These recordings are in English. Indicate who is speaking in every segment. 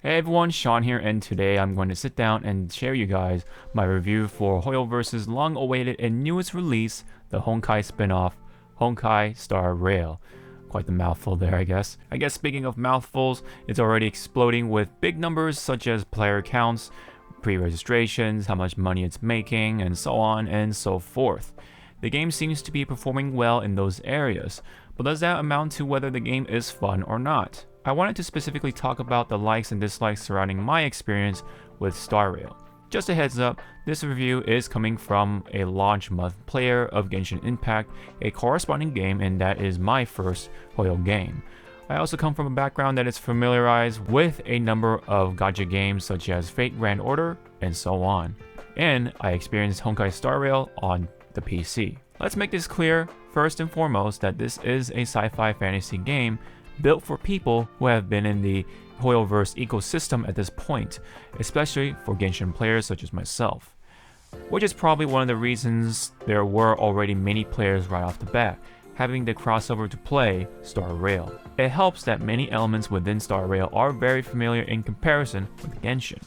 Speaker 1: Hey everyone, Sean here, and today I'm going to sit down and share you guys my review for Hoyoverse's long-awaited and newest release, the Honkai spin-off, Honkai Star Rail. Quite the mouthful there, I guess. Speaking of mouthfuls, it's already exploding with big numbers such as player counts, pre-registrations, how much money it's making, and so on and so forth. The game seems to be performing well in those areas, but does that amount to whether the game is fun or not? I wanted to specifically talk about the likes and dislikes surrounding my experience with Star Rail. Just a heads up, this review is coming from a launch month player of Genshin Impact, a corresponding game, and that is my first Hoyo game. I also come from a background that is familiarized with a number of gacha games such as Fate Grand Order and so on. And I experienced Honkai Star Rail on the PC. Let's make this clear first and foremost that this is a sci-fi fantasy game built for people who have been in the Hoyoverse ecosystem at this point, especially for Genshin players such as myself. Which is probably one of the reasons there were already many players right off the bat, having the crossover to play Star Rail. It helps that many elements within Star Rail are very familiar in comparison with Genshin.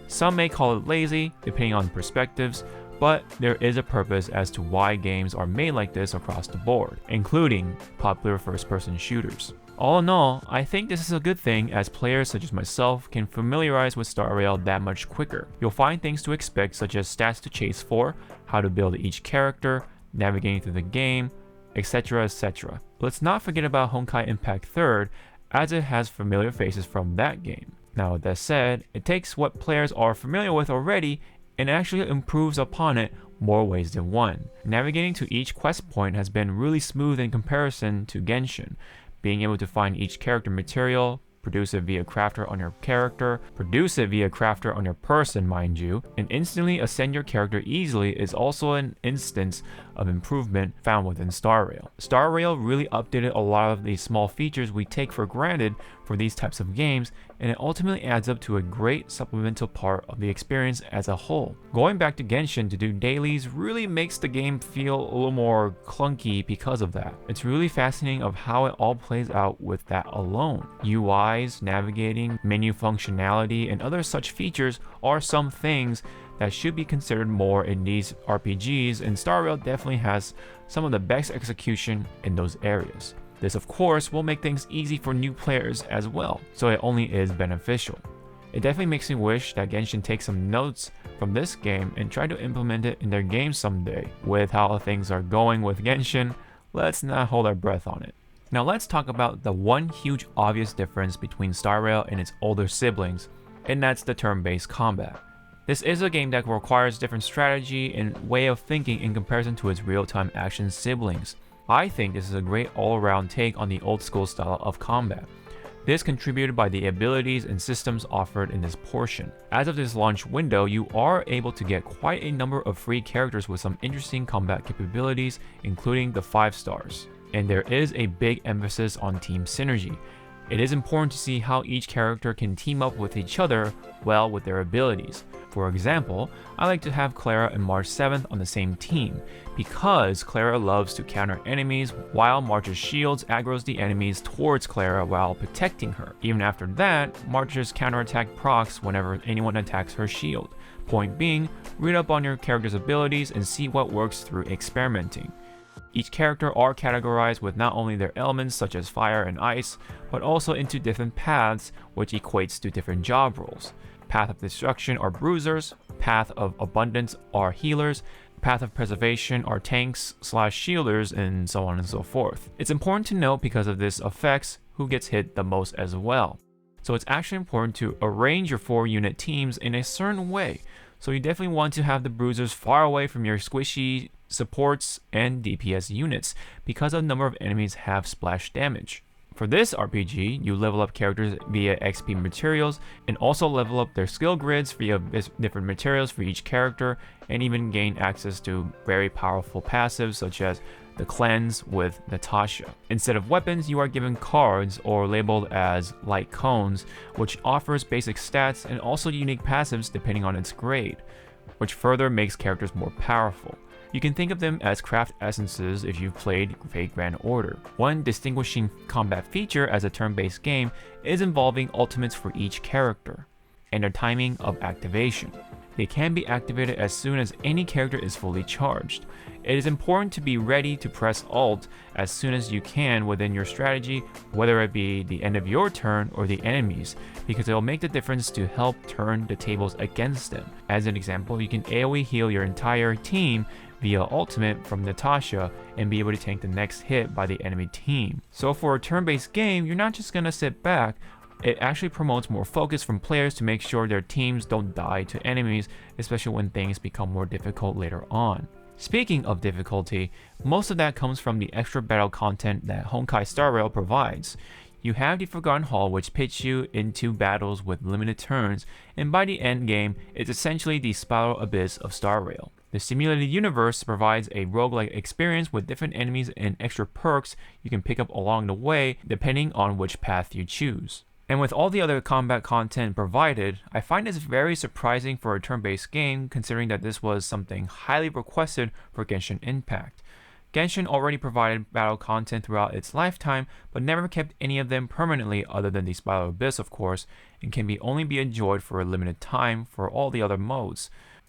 Speaker 1: Some may call it lazy, depending on perspectives, but there is a purpose as to why games are made like this across the board, including popular first-person shooters. All in all, I think this is a good thing as players such as myself can familiarize with Star Rail that much quicker. You'll find things to expect such as stats to chase for, how to build each character, navigating through the game, etc, etc. Let's not forget about Honkai Impact 3rd, as it has familiar faces from that game. Now with that said, it takes what players are familiar with already and actually improves upon it more ways than one. Navigating to each quest point has been really smooth in comparison to Genshin. Being able to find each character material, produce it via crafter on your character, produce it via crafter on your person, mind you, and instantly ascend your character easily is also an instance of improvement found within Star Rail. Star Rail really updated a lot of these small features we take for granted for these types of games, and it ultimately adds up to a great supplemental part of the experience as a whole. Going back to Genshin to do dailies really makes the game feel a little more clunky because of that. It's really fascinating of how it all plays out with that alone. UIs, navigating, menu functionality, and other such features are some things that should be considered more in these RPGs, and Star Rail definitely has some of the best execution in those areas. This of course will make things easy for new players as well, so it only is beneficial. It definitely makes me wish that Genshin takes some notes from this game and try to implement it in their game someday. With how things are going with Genshin, let's not hold our breath on it. Now let's talk about the one huge obvious difference between Star Rail and its older siblings, and that's the turn-based combat. This is a game that requires different strategy and way of thinking in comparison to its real-time action siblings. I think this is a great all-around take on the old-school style of combat. This contributed by the abilities and systems offered in this portion. As of this launch window, you are able to get quite a number of free characters with some interesting combat capabilities, including the 5 stars. And there is a big emphasis on team synergy. It is important to see how each character can team up with each other well with their abilities. For example, I like to have Clara and March 7th on the same team, because Clara loves to counter enemies while March's shields aggroes the enemies towards Clara while protecting her. Even after that, March's counterattack procs whenever anyone attacks her shield. Point being, read up on your character's abilities and see what works through experimenting. Each character are categorized with not only their elements such as fire and ice, but also into different paths, which equates to different job roles. Path of Destruction are bruisers, Path of Abundance are healers, Path of Preservation are tanks / shielders, and so on and so forth. It's important to note because of this affects who gets hit the most as well. So it's actually important to arrange your 4-unit teams in a certain way. So you definitely want to have the bruisers far away from your squishy supports and DPS units because a number of enemies have splash damage. For this RPG, you level up characters via XP materials and also level up their skill grids via different materials for each character, and even gain access to very powerful passives such as the Cleanse with Natasha. Instead of weapons, you are given cards or labeled as light cones, which offers basic stats and also unique passives depending on its grade, which further makes characters more powerful. You can think of them as craft essences if you've played Fate Grand Order. One distinguishing combat feature as a turn-based game is involving ultimates for each character, and their timing of activation. They can be activated as soon as any character is fully charged. It is important to be ready to press Alt as soon as you can within your strategy, whether it be the end of your turn or the enemy's, because it will make the difference to help turn the tables against them. As an example, you can AoE heal your entire team via ultimate from Natasha and be able to tank the next hit by the enemy team. So for a turn-based game, you're not just gonna sit back. It actually promotes more focus from players to make sure their teams don't die to enemies, especially when things become more difficult later on. Speaking of difficulty, most of that comes from the extra battle content that Honkai Star Rail provides. You have the Forgotten Hall, which pits you into battles with limited turns, and by the end game, it's essentially the spiral abyss of Star Rail. The simulated universe provides a roguelike experience with different enemies and extra perks you can pick up along the way depending on which path you choose. And with all the other combat content provided, I find this very surprising for a turn-based game considering that this was something highly requested for Genshin Impact. Genshin already provided battle content throughout its lifetime, but never kept any of them permanently other than the Spiral Abyss of course, and can only be enjoyed for a limited time for all the other modes.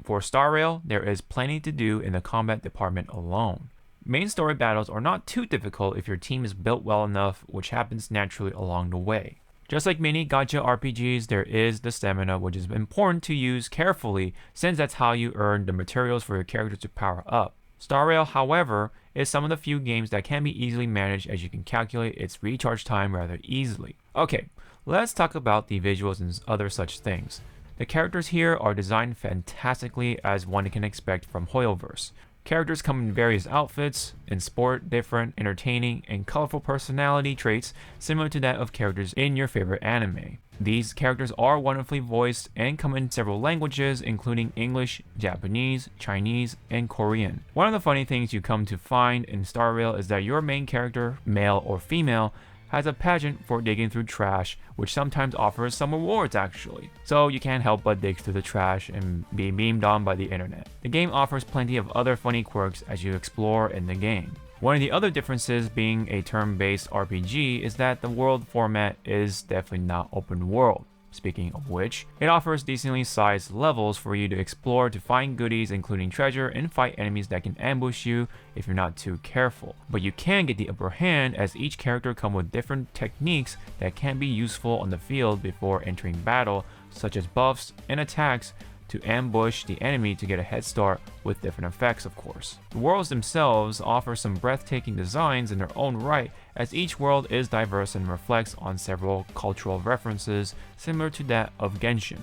Speaker 1: For Star Rail, there is plenty to do in the combat department alone. Main story battles are not too difficult if your team is built well enough, which happens naturally along the way. Just like many gacha RPGs, there is the stamina, which is important to use carefully since that's how you earn the materials for your character to power up. Star Rail, however, is some of the few games that can be easily managed as you can calculate its recharge time rather easily. Okay, let's talk about the visuals and other such things. The characters here are designed fantastically as one can expect from Hoyoverse. Characters come in various outfits, in sport, different, entertaining, and colorful personality traits similar to that of characters in your favorite anime. These characters are wonderfully voiced and come in several languages including English, Japanese, Chinese, and Korean. One of the funny things you come to find in Star Rail is that your main character, male or female, has a pageant for digging through trash, which sometimes offers some rewards actually. So you can't help but dig through the trash and be memed on by the internet. The game offers plenty of other funny quirks as you explore in the game. One of the other differences being a turn-based RPG is that the world format is definitely not open world. Speaking of which, it offers decently sized levels for you to explore to find goodies including treasure and fight enemies that can ambush you if you're not too careful. But you can get the upper hand as each character comes with different techniques that can be useful on the field before entering battle, such as buffs and attacks to ambush the enemy to get a head start with different effects of course. The worlds themselves offer some breathtaking designs in their own right as each world is diverse and reflects on several cultural references similar to that of Genshin.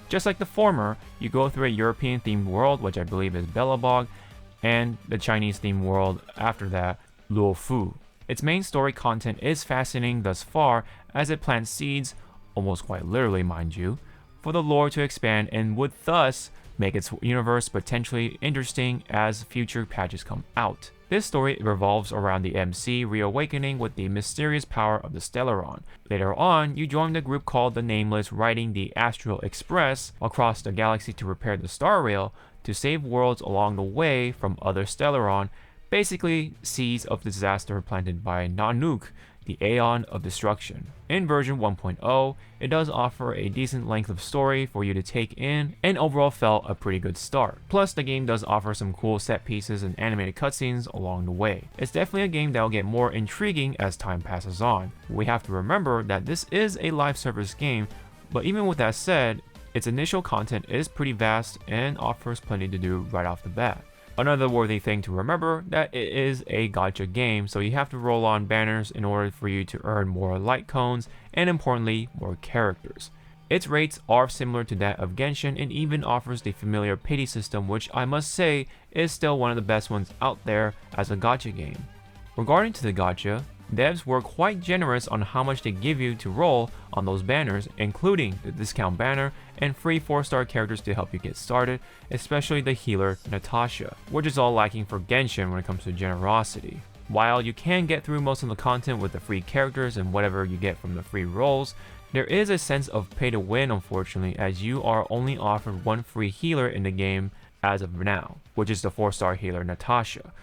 Speaker 1: Just like the former, you go through a European themed world which I believe is Belobog, and the Chinese themed world after that, Luofu. Its main story content is fascinating thus far as it plants seeds, almost quite literally mind you, for the lore to expand and would thus make its universe potentially interesting as future patches come out. This story revolves around the MC reawakening with the mysterious power of the Stellaron. Later on, you join the group called the Nameless riding the Astral Express across the galaxy to repair the Star Rail to save worlds along the way from other Stellaron, basically seeds of disaster planted by Nanook, the Aeon of Destruction. In version 1.0, it does offer a decent length of story for you to take in and overall felt a pretty good start. Plus the game does offer some cool set pieces and animated cutscenes along the way. It's definitely a game that will get more intriguing as time passes on. We have to remember that this is a live service game, but even with that said, its initial content is pretty vast and offers plenty to do right off the bat. Another worthy thing to remember that it is a gacha game, so you have to roll on banners in order for you to earn more light cones and importantly more characters. Its rates are similar to that of Genshin and even offers the familiar pity system, which I must say is still one of the best ones out there as a gacha game. Regarding to the gacha, devs were quite generous on how much they give you to roll on those banners, including the discount banner and free 4-star characters to help you get started, especially the healer Natasha, which is all lacking for Genshin when it comes to generosity. While you can get through most of the content with the free characters and whatever you get from the free rolls, there is a sense of pay to win unfortunately, as you are only offered one free healer in the game as of now, which is the 4-star healer Natasha.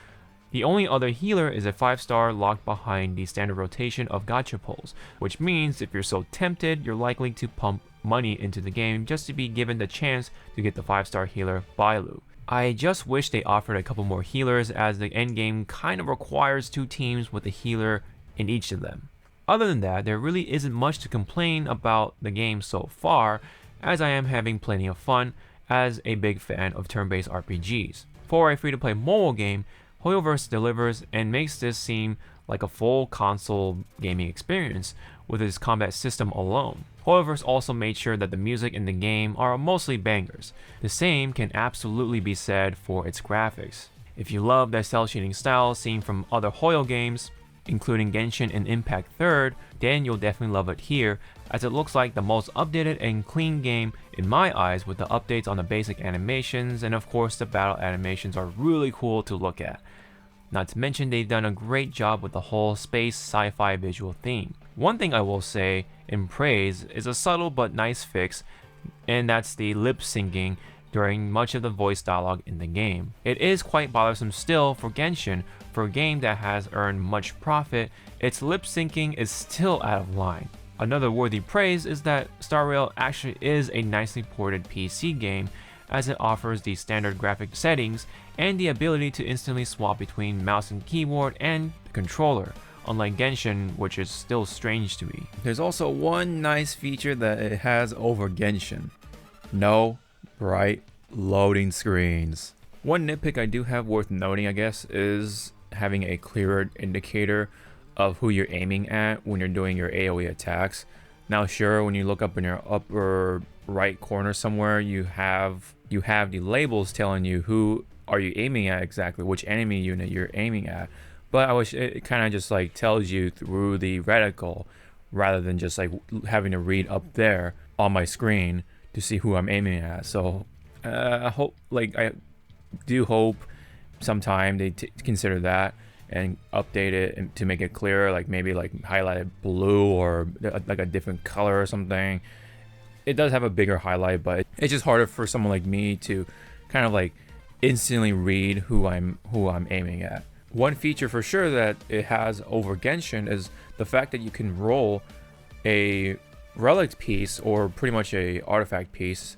Speaker 1: The only other healer is a 5-star locked behind the standard rotation of gacha pulls, which means if you're so tempted, you're likely to pump money into the game just to be given the chance to get the 5-star healer Bailu. I just wish they offered a couple more healers, as the endgame kind of requires 2 teams with a healer in each of them. Other than that, there really isn't much to complain about the game so far, as I am having plenty of fun as a big fan of turn-based RPGs. For a free-to-play mobile game, Hoyoverse delivers and makes this seem like a full console gaming experience with its combat system alone. Hoyoverse also made sure that the music in the game are mostly bangers. The same can absolutely be said for its graphics. If you love the cel shading style seen from other Hoyo games, including Genshin and Impact 3rd, then you'll definitely love it here, as it looks like the most updated and clean game in my eyes, with the updates on the basic animations, and of course the battle animations are really cool to look at. Not to mention they've done a great job with the whole space sci-fi visual theme. One thing I will say in praise is a subtle but nice fix, and that's the lip syncing during much of the voice dialogue in the game. It is quite bothersome still for Genshin. For a game that has earned much profit, its lip syncing is still out of line. Another worthy praise is that Star Rail actually is a nicely ported PC game, as it offers the standard graphic settings and the ability to instantly swap between mouse and keyboard and the controller, unlike Genshin, which is still strange to me. There's also one nice feature that it has over Genshin: no bright loading screens. One nitpick I do have worth noting, I guess, is having a clearer indicator of who you're aiming at when you're doing your AoE attacks. Now sure, when you look up in your upper right corner somewhere, you have the labels telling you who are you aiming at exactly, which enemy unit you're aiming at. But I wish it kind of just like tells you through the reticle, rather than just like having to read up there on my screen to see who I'm aiming at. So I do hope sometime they consider that and update it to make it clearer, like maybe like highlight it blue or like a different color or something. It does have a bigger highlight, but it's just harder for someone like me to kind of like instantly read who I'm aiming at. One feature for sure that it has over Genshin is the fact that you can roll a relic piece, or pretty much a artifact piece,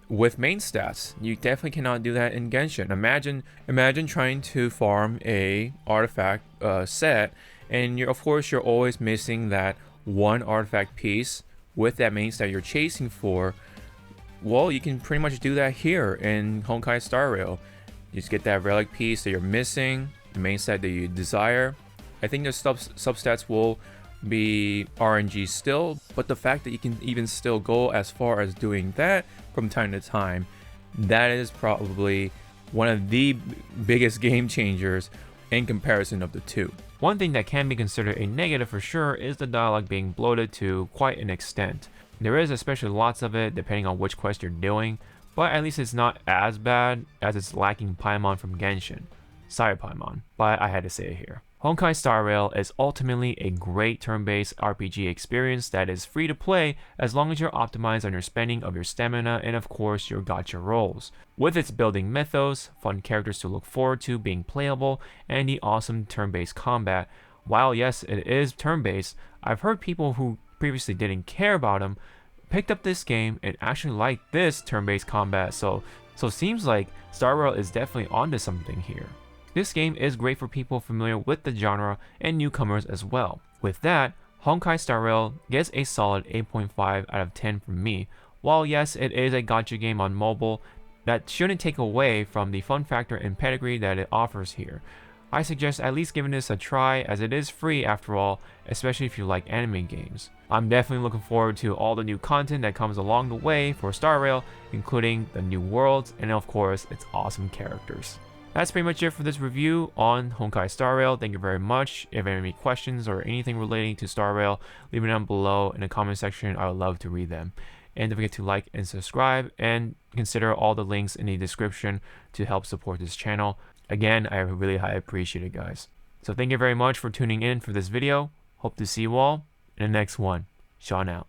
Speaker 1: with main stats. You definitely cannot do that in Genshin. Imagine trying to farm a artifact set, and of course you're always missing that one artifact piece with that main stat you're chasing for. Well, you can pretty much do that here in Honkai Star Rail. You just get that relic piece that you're missing, the main stat that you desire. I think the substats will be RNG still, but the fact that you can even still go as far as doing that from time to time, that is probably one of the biggest game changers in comparison of the two. One thing that can be considered a negative for sure is the dialogue being bloated to quite an extent. There is especially lots of it depending on which quest you're doing, but at least it's not as bad as it's lacking Paimon from Genshin. Sorry Paimon, but I had to say it here. Honkai Star Rail is ultimately a great turn-based RPG experience that is free to play as long as you're optimized on your spending of your stamina and of course your gacha rolls. With its building mythos, fun characters to look forward to being playable, and the awesome turn-based combat, while yes it is turn-based, I've heard people who previously didn't care about them picked up this game and actually liked this turn-based combat, so seems like Star Rail is definitely onto something here. This game is great for people familiar with the genre and newcomers as well. With that, Honkai Star Rail gets a solid 8.5 out of 10 from me. While yes, it is a gacha game on mobile, that shouldn't take away from the fun factor and pedigree that it offers here. I suggest at least giving this a try, as it is free after all, especially if you like anime games. I'm definitely looking forward to all the new content that comes along the way for Star Rail, including the new worlds and of course its awesome characters. That's pretty much it for this review on Honkai Star Rail. Thank you very much. If you have any questions or anything relating to Star Rail, leave it down below in the comment section. I would love to read them. And don't forget to like and subscribe, and consider all the links in the description to help support this channel. Again, I really highly appreciate it, guys. So thank you very much for tuning in for this video. Hope to see you all in the next one. Sean out.